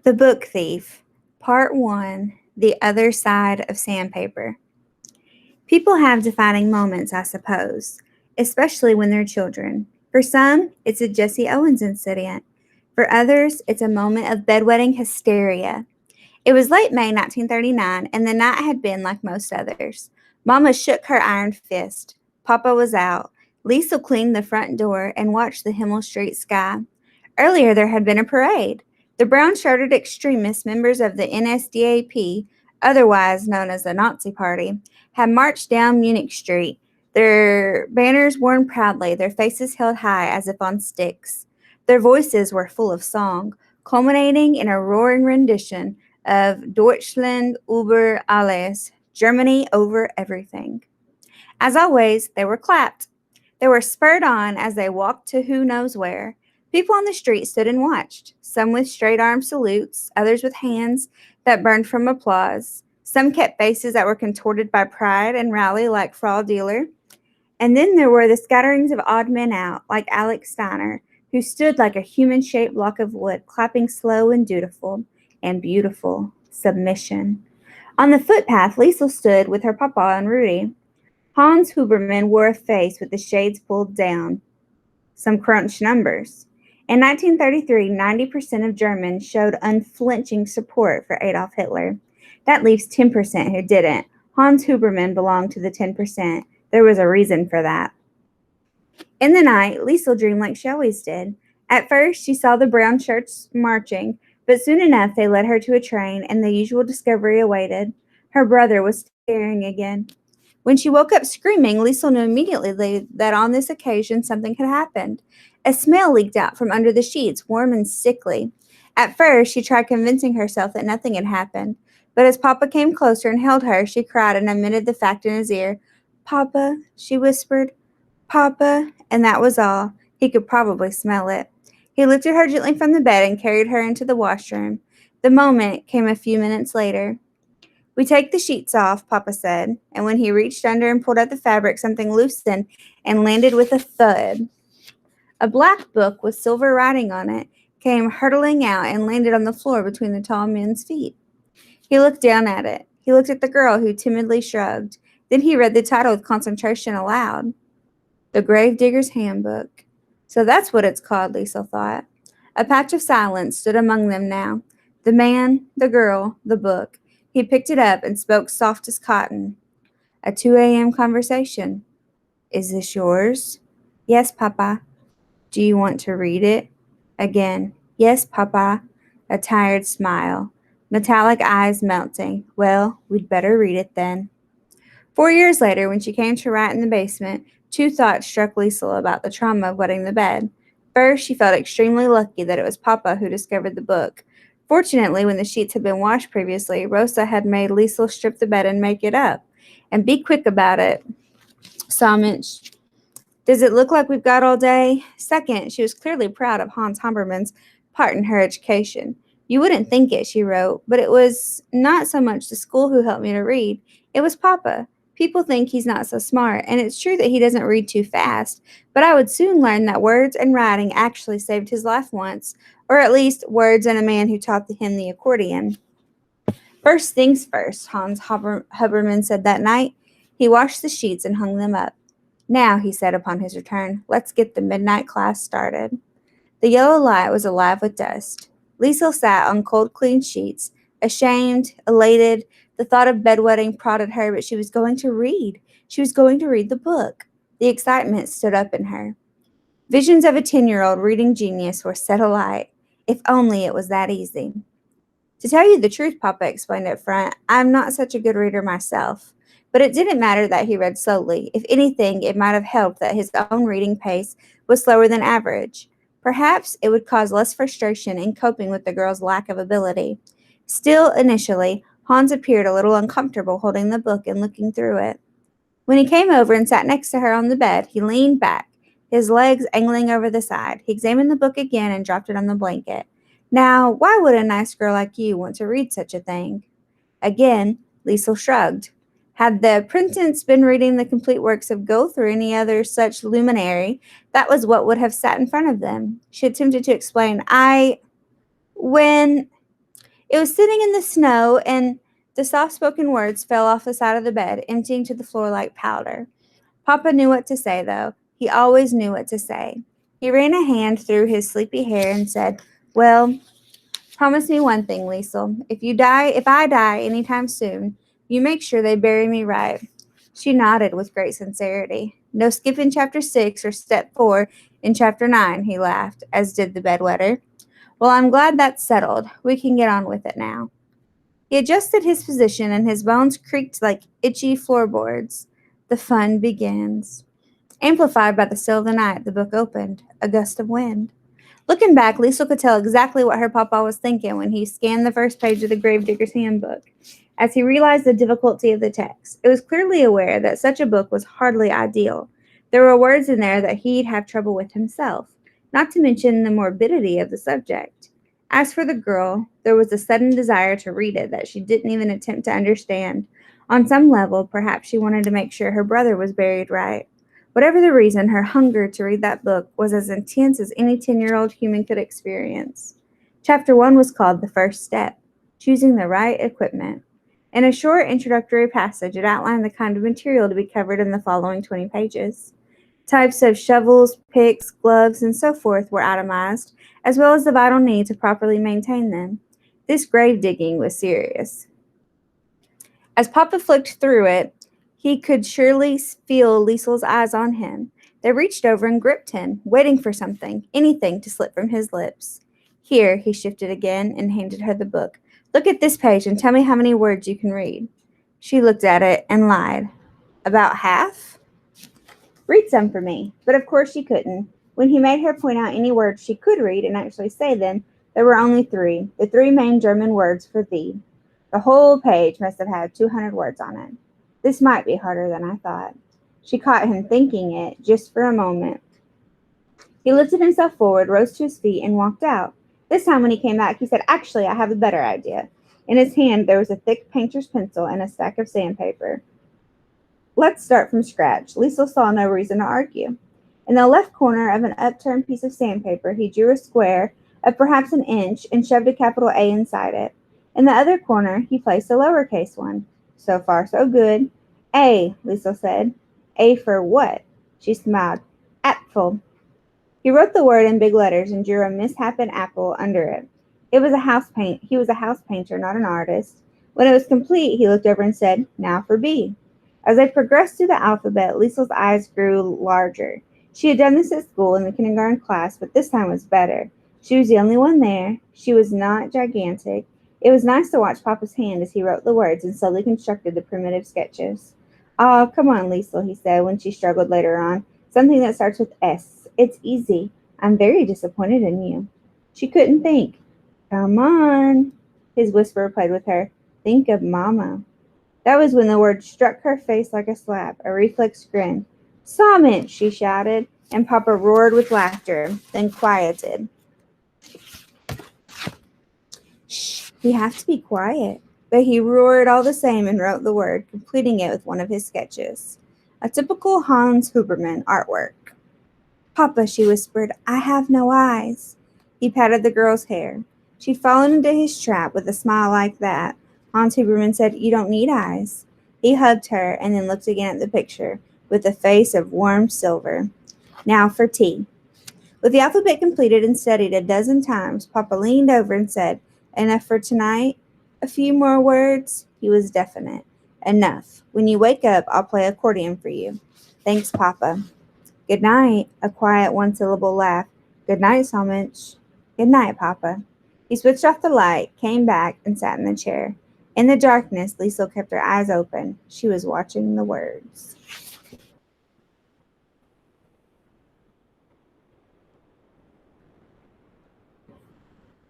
The Book Thief, Part 1, The Other Side of Sandpaper. People have defining moments, I suppose, especially when they're children. For some, it's a Jesse Owens incident. For others, it's a moment of bedwetting hysteria. It was late May 1939, and the night had been like most others. Mama shook her iron fist. Papa was out. Liesel cleaned the front door and watched the Himmel Street sky. Earlier, there had been a parade. The brown shirted extremists, members of the NSDAP, otherwise known as the Nazi Party, had marched down Munich Street, their banners worn proudly, their faces held high as if on sticks. Their voices were full of song, culminating in a roaring rendition of Deutschland über alles, Germany over everything. As always, they were clapped. They were spurred on as they walked to who knows where. People on the street stood and watched, some with straight arm salutes, others with hands that burned from applause. Some kept faces that were contorted by pride and rally like Frau Dealer. And then there were the scatterings of odd men out, like Alex Steiner, who stood like a human-shaped block of wood, clapping slow and dutiful and beautiful submission. On the footpath, Liesel stood with her papa and Rudy. Hans Huberman wore a face with the shades pulled down. Some crunched numbers. In 1933, 90% of Germans showed unflinching support for Adolf Hitler. That leaves 10% who didn't. Hans Huberman belonged to the 10%. There was a reason for that. In the night, Liesel dreamed like she always did. At first, she saw the brown shirts marching, but soon enough they led her to a train, and the usual discovery awaited. Her brother was staring again. When she woke up screaming, Liesel knew immediately that on this occasion something had happened. A smell leaked out from under the sheets, warm and sickly. At first, she tried convincing herself that nothing had happened, but as Papa came closer and held her, she cried and admitted the fact in his ear. "Papa," she whispered, "Papa," and that was all. He could probably smell it. He lifted her gently from the bed and carried her into the washroom. The moment came a few minutes later. "We take the sheets off," Papa said, and when he reached under and pulled out the fabric, something loosened and landed with a thud. A black book with silver writing on it came hurtling out and landed on the floor between the tall men's feet. He looked down at it. He looked at the girl, who timidly shrugged. Then he read the title with concentration aloud. The Gravedigger's Handbook. So that's what it's called, Liesel thought. A patch of silence stood among them now. The man, the girl, the book. He picked it up and spoke soft as cotton. A 2 a.m. conversation. "Is this yours?" "Yes, Papa." "Do you want to read it?" Again. "Yes, Papa." A tired smile. Metallic eyes melting. "Well, we'd better read it then." 4 years later, when she came to write in the basement, two thoughts struck Liesel about the trauma of wetting the bed. First, she felt extremely lucky that it was Papa who discovered the book. Fortunately, when the sheets had been washed previously, Rosa had made Liesel strip the bed and make it up. "And be quick about it," Samich. "Does it look like we've got all day?" Second, she was clearly proud of Hans Hammerman's part in her education. "You wouldn't think it," she wrote, "but it was not so much the school who helped me to read. It was Papa. People think he's not so smart, and it's true that he doesn't read too fast, but I would soon learn that words and writing actually saved his life once, or at least words and a man who taught him the accordion." "First things first," Hans Huberman said that night. He washed the sheets and hung them up. "Now," he said upon his return, "let's get the midnight class started." The yellow light was alive with dust. Liesel sat on cold, clean sheets, ashamed, elated. The thought of bedwetting prodded her, but she was going to read. She was going to read the book. The excitement stood up in her. Visions of a 10-year-old reading genius were set alight. If only it was that easy. "To tell you the truth," Papa explained up front, "I'm not such a good reader myself." But it didn't matter that he read slowly. If anything, it might have helped that his own reading pace was slower than average. Perhaps it would cause less frustration in coping with the girl's lack of ability. Still, initially, Hans appeared a little uncomfortable holding the book and looking through it. When he came over and sat next to her on the bed, he leaned back, his legs angling over the side. He examined the book again and dropped it on the blanket. "Now, why would a nice girl like you want to read such a thing?" Again, Liesel shrugged. Had the apprentice been reading the complete works of Goethe or any other such luminary, that was what would have sat in front of them. She attempted to explain. When It was sitting in the snow, and the soft-spoken words fell off the side of the bed, emptying to the floor like powder. Papa knew what to say, though. He always knew what to say. He ran a hand through his sleepy hair and said, "Well, promise me one thing, Liesel. If I die anytime soon, you make sure they bury me right." She nodded with great sincerity. "No skipping chapter 6 or step 4 in chapter 9, he laughed, as did the bedwetter. "Well, I'm glad that's settled. We can get on with it now." He adjusted his position, and his bones creaked like itchy floorboards. The fun begins. Amplified by the still of the night, the book opened. A gust of wind. Looking back, Liesel could tell exactly what her papa was thinking when he scanned the first page of the Gravedigger's Handbook. As he realized the difficulty of the text, it was clearly aware that such a book was hardly ideal. There were words in there that he'd have trouble with himself, not to mention the morbidity of the subject. As for the girl, there was a sudden desire to read it that she didn't even attempt to understand. On some level, perhaps she wanted to make sure her brother was buried right. Whatever the reason, her hunger to read that book was as intense as any 10-year-old human could experience. Chapter 1 was called The First Step, Choosing the Right Equipment. In a short introductory passage, it outlined the kind of material to be covered in the following 20 pages. Types of shovels, picks, gloves, and so forth were itemized, as well as the vital need to properly maintain them. This grave digging was serious. As Papa flicked through it, he could surely feel Liesel's eyes on him. They reached over and gripped him, waiting for something, anything to slip from his lips. "Here," he shifted again and handed her the book. "Look at this page and tell me how many words you can read." She looked at it and lied. "About half?" "Read some for me." But of course she couldn't. When he made her point out any words she could read and actually say them, there were only 3, the 3 main German words for thee. The whole page must have had 200 words on it. This might be harder than I thought. She caught him thinking it just for a moment. He lifted himself forward, rose to his feet, and walked out. This time when he came back, he said, "Actually, I have a better idea." In his hand there was a thick painter's pencil and a stack of sandpaper. "Let's start from scratch." Liesel saw no reason to argue. In the left corner of an upturned piece of sandpaper, he drew a square of perhaps an inch and shoved a capital A inside it. In the other corner, he placed a lowercase one. So far, so good. "A," Liesel said. "A for what?" She smiled. "Apfel." He wrote the word in big letters and drew a misshapen apple under it. He was a house painter, not an artist. When it was complete, he looked over and said, "Now for B." As they progressed through the alphabet, Liesel's eyes grew larger. She had done this at school in the kindergarten class, but this time was better. She was the only one there. She was not gigantic. It was nice to watch Papa's hand as he wrote the words and slowly constructed the primitive sketches. "Oh, come on, Liesel," he said when she struggled later on. "Something that starts with S. It's easy. I'm very disappointed in you." She couldn't think. "Come on," his whisper played with her. "Think of Mama." That was when the word struck her face like a slap, a reflex grin. "Summit!" she shouted, and Papa roared with laughter, then quieted. "Shh, we have to be quiet." But he roared all the same and wrote the word, completing it with one of his sketches. A typical Hans Huberman artwork. "Papa," she whispered, "I have no eyes." He patted the girl's hair. She'd fallen into his trap with a smile like that. Hans Huberman said, "You don't need eyes." He hugged her and then looked again at the picture with a face of warm silver. "Now for tea." With the alphabet completed and studied a dozen times, Papa leaned over and said, "Enough for tonight?" "A few more words?" He was definite. "Enough. When you wake up, I'll play accordion for you." "Thanks, Papa." "Good night." A quiet one-syllable laugh. "Good night, Somich." "Good night, Papa." He switched off the light, came back, and sat in the chair. In the darkness, Liesel kept her eyes open. She was watching the words.